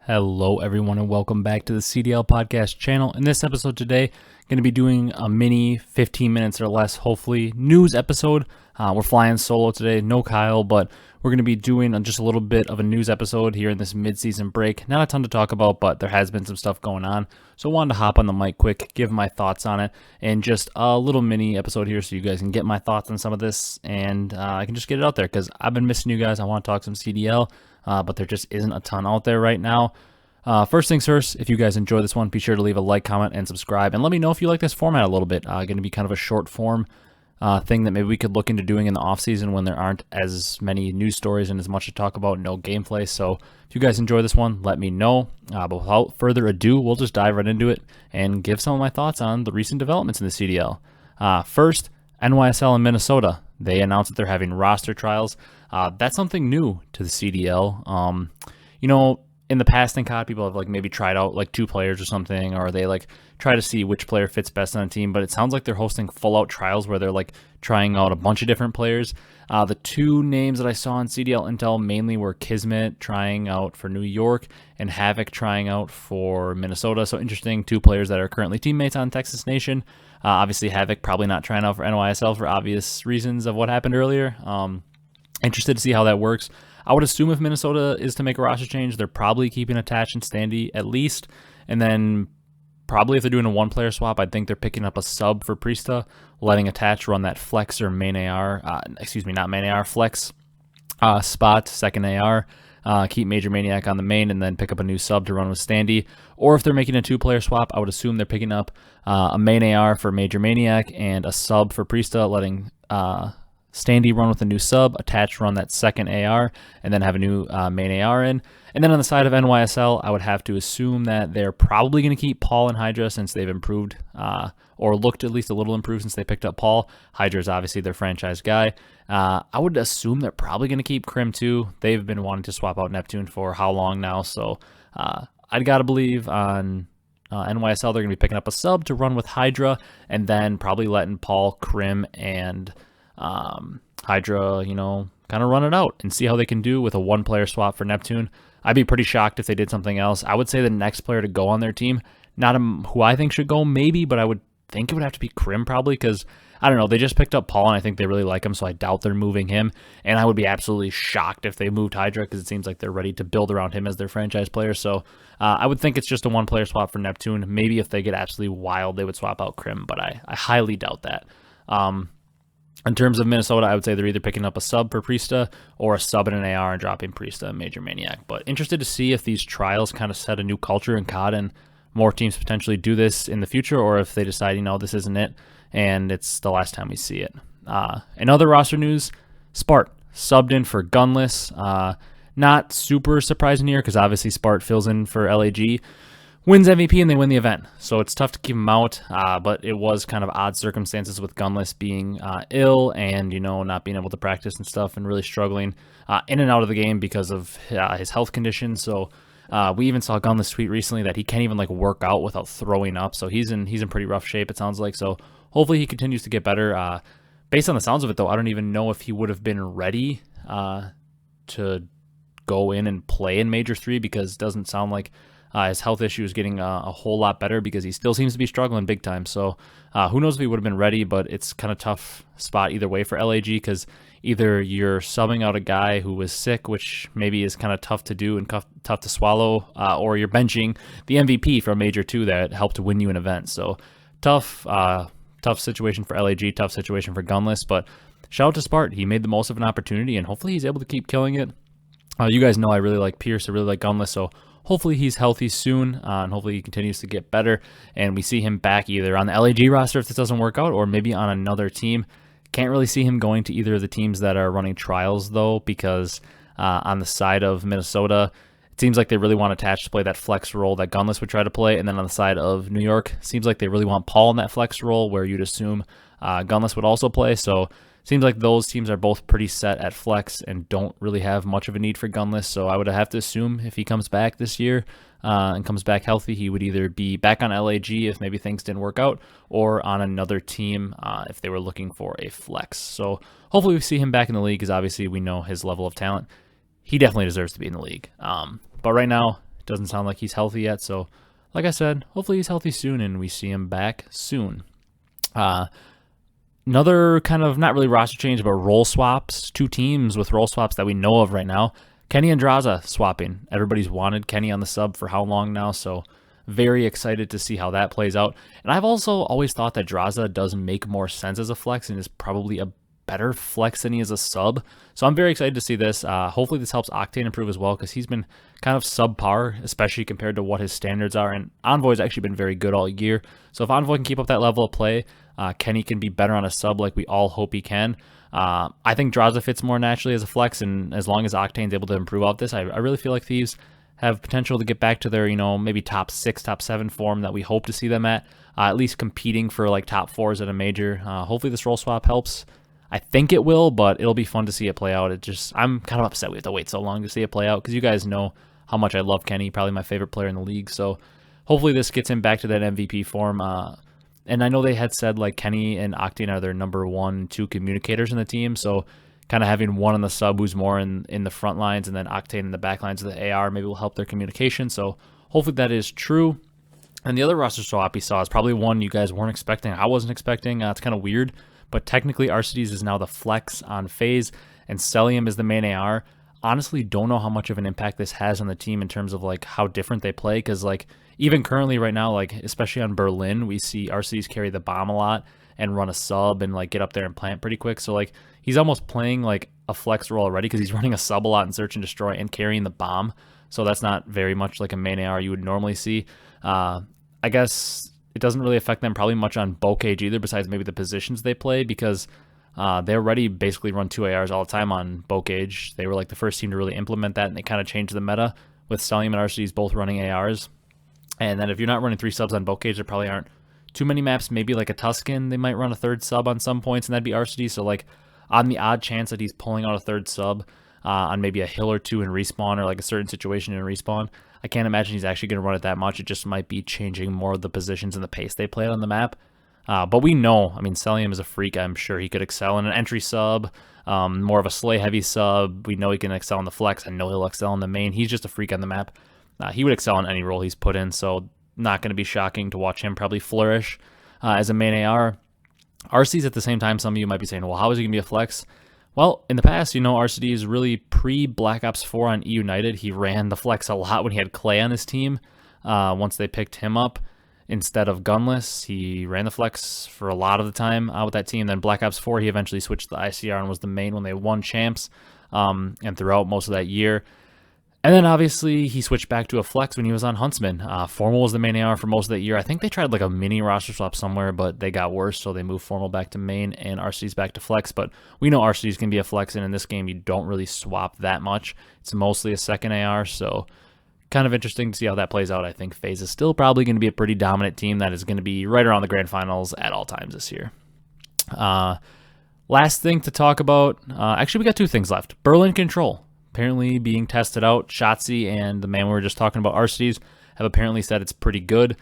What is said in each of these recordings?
Hello everyone and welcome back to the CDL podcast channel. In this episode today, going to be doing a mini 15 minutes or less, hopefully, news episode. We're flying solo today, no Kyle, but we're going to be doing just a little bit of a news episode here in this mid-season break. Not a ton to talk about, but there has been some stuff going on. So I wanted to hop on the mic quick, give my thoughts on it, and just a little mini episode here so you guys can get my thoughts on some of this, and I can just get it out there because I've been missing you guys. I want to talk some CDL. But there just isn't a ton out there right now. First things first, if you guys enjoy this one, be sure to leave a like, comment, and subscribe. And let me know if you like this format a little bit. Going to be kind of a short form thing that maybe we could look into doing in the off season when there aren't as many news stories and as much to talk about, no gameplay. So if you guys enjoy this one, let me know. But without further ado, we'll just dive right into it and give some of my thoughts on the recent developments in the CDL. First, NYSL in Minnesota. They announced that they're having roster trials. That's something new to the CDL. In the past in COD, people have maybe tried out two players or something, or they try to see which player fits best on a team. But it sounds like they're hosting full out trials where they're trying out a bunch of different players. The two names that I saw on CDL Intel mainly were Kismet trying out for New York and Havoc trying out for Minnesota. So interesting, two players that are currently teammates on Texas Nation. Obviously, Havoc probably not trying out for NYSL for obvious reasons of what happened earlier. Interested to see how that works. I would assume if Minnesota is to make a roster change, they're probably keeping Attach and Standy at least. And then probably if they're doing a one-player swap, I think they're picking up a sub for Priesta, letting Attach run that flex or main AR, not main AR, flex spot, second AR, keep Major Maniac on the main, and then pick up a new sub to run with Standy. Or if they're making a two-player swap, I would assume they're picking up a main AR for Major Maniac and a sub for Priesta, letting Standy run with a new sub, Attach run that second AR, and then have a new main AR in. And then on the side of NYSL, I would have to assume that they're probably going to keep Paul and Hydra since they've improved, or looked at least a little improved since they picked up Paul. Hydra is obviously their franchise guy. I would assume they're probably going to keep Crim too. They've been wanting to swap out Neptune for how long now, so I'd got to believe on NYSL they're going to be picking up a sub to run with Hydra, and then probably letting Paul, Crim, and Hydra, kind of run it out and see how they can do with a one-player swap for Neptune. I'd be pretty shocked if they did something else. I would say the next player to go on their team, not who I think should go maybe, but I would think it would have to be Crim probably because, I don't know, they just picked up Paul and I think they really like him, so I doubt they're moving him. And I would be absolutely shocked if they moved Hydra because it seems like they're ready to build around him as their franchise player. So I would think it's just a one-player swap for Neptune. Maybe if they get absolutely wild, they would swap out Crim, but I highly doubt that. In terms of Minnesota, I would say they're either picking up a sub for Priesta or a sub and an AR and dropping Priesta and Major Maniac. But interested to see if these trials kind of set a new culture in COD and more teams potentially do this in the future, or if they decide, this isn't it and it's the last time we see it. In other roster news, Spart subbed in for Gunless. Not super surprising here because obviously Spart fills in for LAG. Wins MVP and they win the event, so it's tough to keep him out, but it was kind of odd circumstances with Gunless being ill and, not being able to practice and stuff and really struggling in and out of the game because of his health condition. So we even saw Gunless tweet recently that he can't even work out without throwing up, so he's in pretty rough shape, it sounds like. So hopefully he continues to get better. Based on the sounds of it, though, I don't even know if he would have been ready to go in and play in Major 3 because it doesn't sound like his health issue is getting a whole lot better because he still seems to be struggling big time. So who knows if he would have been ready, but it's kind of tough spot either way for LAG because either you're subbing out a guy who was sick, which maybe is kind of tough to do and tough to swallow, or you're benching the MVP from Major 2 that helped win you an event. So tough situation for LAG, tough situation for Gunless, but shout out to Spart. He made the most of an opportunity and hopefully he's able to keep killing it. You guys know I really like Pierce, I really like Gunless, so hopefully he's healthy soon, and hopefully he continues to get better, and we see him back either on the LAG roster if this doesn't work out, or maybe on another team. Can't really see him going to either of the teams that are running trials, though, because on the side of Minnesota, it seems like they really want Attach to play that flex role that Gunless would try to play, and then on the side of New York, seems like they really want Paul in that flex role, where you'd assume Gunless would also play, so seems like those teams are both pretty set at flex and don't really have much of a need for Gunless, so I would have to assume if he comes back this year and comes back healthy, he would either be back on LAG if maybe things didn't work out, or on another team if they were looking for a flex. So hopefully we see him back in the league because obviously we know his level of talent. He definitely deserves to be in the league. But right now, Doesn't sound like he's healthy yet. So, like I said, hopefully he's healthy soon and we see him back soon. Another kind of not really roster change, but role swaps. 2 teams with role swaps that we know of right now. Kenny and Draza swapping. Everybody's wanted Kenny on the sub for how long now? So very excited to see how that plays out. And I've also always thought that Draza does make more sense as a flex and is probably a better flex than he is a sub. So I'm very excited to see this. Hopefully this helps Octane improve as well, because he's been kind of subpar, especially compared to what his standards are. And Envoy's actually been very good all year. So if Envoy can keep up that level of play, Kenny can be better on a sub like we all hope he can. I think Draza fits more naturally as a flex, and as long as Octane's able to improve off this, I really feel like Thieves have potential to get back to their, maybe top 6, top 7 form that we hope to see them at least competing for like top 4s at a major. Hopefully this role swap helps. I think it will, but it'll be fun to see it play out. I'm kind of upset we have to wait so long to see it play out, because you guys know how much I love Kenny, probably my favorite player in the league. So hopefully this gets him back to that MVP form. And I know they had said like Kenny and Octane are their number 1, 2 communicators in the team. So kind of having one on the sub who's more in the front lines, and then Octane in the back lines of the AR maybe will help their communication. So hopefully that is true. And the other roster swap we saw is probably one you guys weren't expecting. I wasn't expecting. It's kind of weird, but technically Arcitys is now the flex on Faze, and Cellium is the main AR. Honestly, don't know how much of an impact this has on the team in terms of like how different they play, because like even currently right now, like especially on Berlin, we see Arcitys carry the bomb a lot and run a sub and like get up there and plant pretty quick. So like he's almost playing like a flex role already, because he's running a sub a lot in search and destroy and carrying the bomb. So that's not very much like a main AR you would normally see. I guess it doesn't really affect them probably much on bow cage either, besides maybe the positions they play, because they already basically run 2 ARs all the time on bow cage. They were like the first team to really implement that, and they kind of changed the meta with Cellium and Arcitys both running ARs. And then if you're not running 3 subs on bow cage, there probably aren't too many maps. Maybe like a Tuscan, they might run a 3rd sub on some points, and that'd be Arcitys. So like on the odd chance that he's pulling out a 3rd sub on maybe a hill or 2 in respawn, or like a certain situation in respawn, I can't imagine he's actually going to run it that much. It just might be changing more of the positions and the pace they play on the map. But we know, I mean, Cellium is a freak. I'm sure he could excel in an entry sub, more of a slay heavy sub. We know he can excel in the flex. I know he'll excel in the main. He's just a freak on the map. He would excel in any role he's put in, so not going to be shocking to watch him probably flourish as a main AR. Arcitys at the same time, some of you might be saying, well, how is he going to be a flex? Well, in the past, Arcitys really pre-Black Ops 4 on E United, he ran the flex a lot when he had Clay on his team. Once they picked him up instead of Gunless, he ran the flex for a lot of the time with that team. Then Black Ops 4, he eventually switched to the ICR and was the main when they won champs, and throughout most of that year. And then obviously he switched back to a flex when he was on Huntsman. Formal was the main AR for most of that year. I think they tried like a mini roster swap somewhere, but they got worse, so they moved Formal back to main and Arcitys back to flex. But we know Arcitys can be a flex, and in this game you don't really swap that much. It's mostly a second AR, so kind of interesting to see how that plays out. I think FaZe is still probably going to be a pretty dominant team that is going to be right around the grand finals at all times this year. Last thing to talk about, actually we got 2 things left. Berlin Control. Apparently being tested out. Shotzi and the man we were just talking about, Arcitys, have apparently said it's pretty good.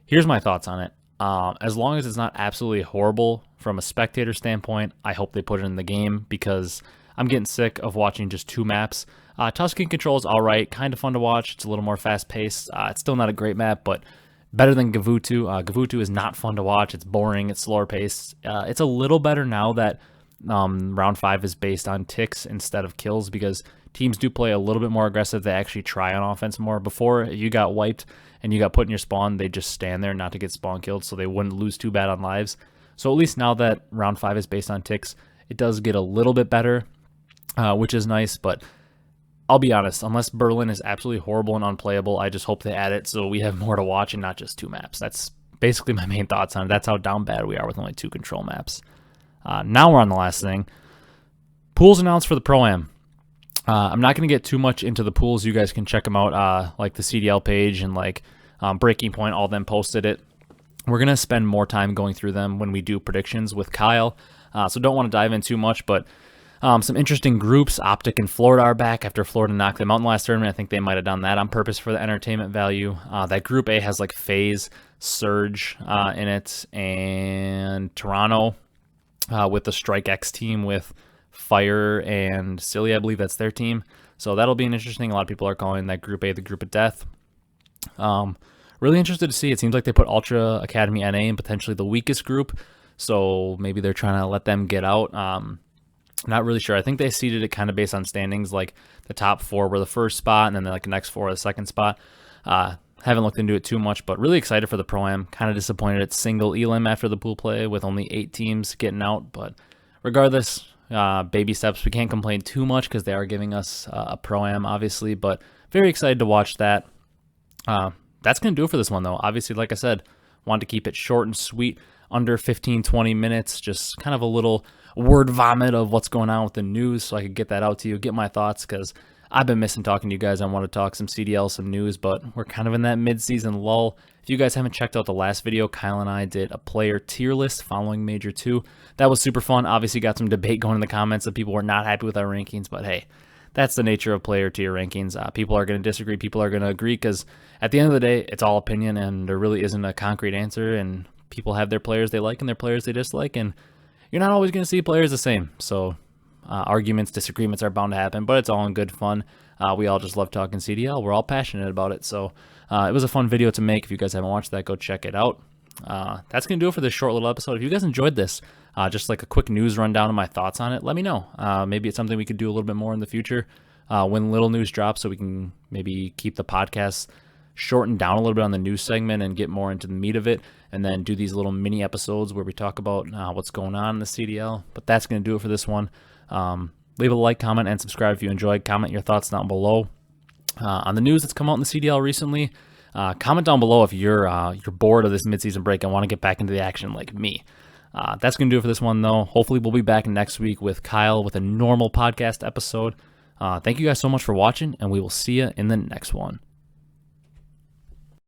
Here's my thoughts on it. As long as it's not absolutely horrible from a spectator standpoint, I hope they put it in the game, because I'm getting sick of watching just 2 maps. Tuscan Control is alright, kind of fun to watch. It's a little more fast-paced. It's still not a great map, but better than Gavutu. Gavutu is not fun to watch. It's boring. It's slower paced. It's a little better now that round 5 is based on ticks instead of kills, because teams do play a little bit more aggressive. They actually try on offense more. Before, you got wiped and you got put in your spawn, they just stand there not to get spawn killed, so they wouldn't lose too bad on lives. So at least now that round 5 is based on ticks, it does get a little bit better, which is nice. But I'll be honest, unless Berlin is absolutely horrible and unplayable, I just hope they add it so we have more to watch and not just 2 maps. That's basically my main thoughts on it. That's how down bad we are with only 2 control maps. Now we're on the last thing. Pools announced for the Pro-Am. I'm not going to get too much into the pools. You guys can check them out, like the CDL page and like Breaking Point, all of them posted it. We're going to spend more time going through them when we do predictions with Kyle, so don't want to dive in too much, but some interesting groups. Optic and Florida are back after Florida knocked them out in the last tournament. I think they might have done that on purpose for the entertainment value. That Group A has like Faze, Surge in it, and Toronto with the Strike X team with Fire and Silly, I believe that's their team. So that'll be an interesting. A lot of people are calling that Group A the Group of Death. Really interested to see. It seems like they put Ultra Academy NA in potentially the weakest group, so maybe they're trying to let them get out. Not really sure. I think they seeded it kind of based on standings, like the top 4 were the first spot, and then like the next 4 are the second spot. Haven't looked into it too much, but really excited for the Pro-Am. Kind of disappointed it's single elim after the pool play with only 8 teams getting out, but regardless, baby steps. We can't complain too much because they are giving us a Pro-Am, obviously, but very excited to watch that. That's going to do it for this one, though. Obviously, like I said, wanted to keep it short and sweet, under 15-20 minutes, just kind of a little word vomit of what's going on with the news so I could get that out to you, get my thoughts, because I've been missing talking to you guys. I want to talk some CDL, some news, but we're kind of in that mid-season lull. If you guys haven't checked out the last video, Kyle and I did a player tier list following Major 2. That was super fun. Obviously got some debate going in the comments that people were not happy with our rankings, but hey, that's the nature of player tier rankings. People are going to disagree, people are going to agree, because at the end of the day, it's all opinion, and there really isn't a concrete answer, and people have their players they like and their players they dislike, and you're not always going to see players the same. So arguments, disagreements are bound to happen, but it's all in good fun. We all just love talking CDL. We're all passionate about it, so it was a fun video to make. If you guys haven't watched that, go check it out. That's going to do it for this short little episode. If you guys enjoyed this, just like a quick news rundown of my thoughts on it, let me know. Maybe it's something we could do a little bit more in the future when little news drops, so we can maybe keep the podcast shortened down a little bit on the news segment and get more into the meat of it, and then do these little mini episodes where we talk about what's going on in the CDL. But that's going to do it for this one. Leave a like, comment, and subscribe if you enjoyed. Comment your thoughts down below on the news that's come out in the CDL recently. Comment down below if you're bored of this midseason break and want to get back into the action like me. That's going to do it for this one, though. Hopefully we'll be back next week with Kyle with a normal podcast episode. Thank you guys so much for watching, and we will see you in the next one.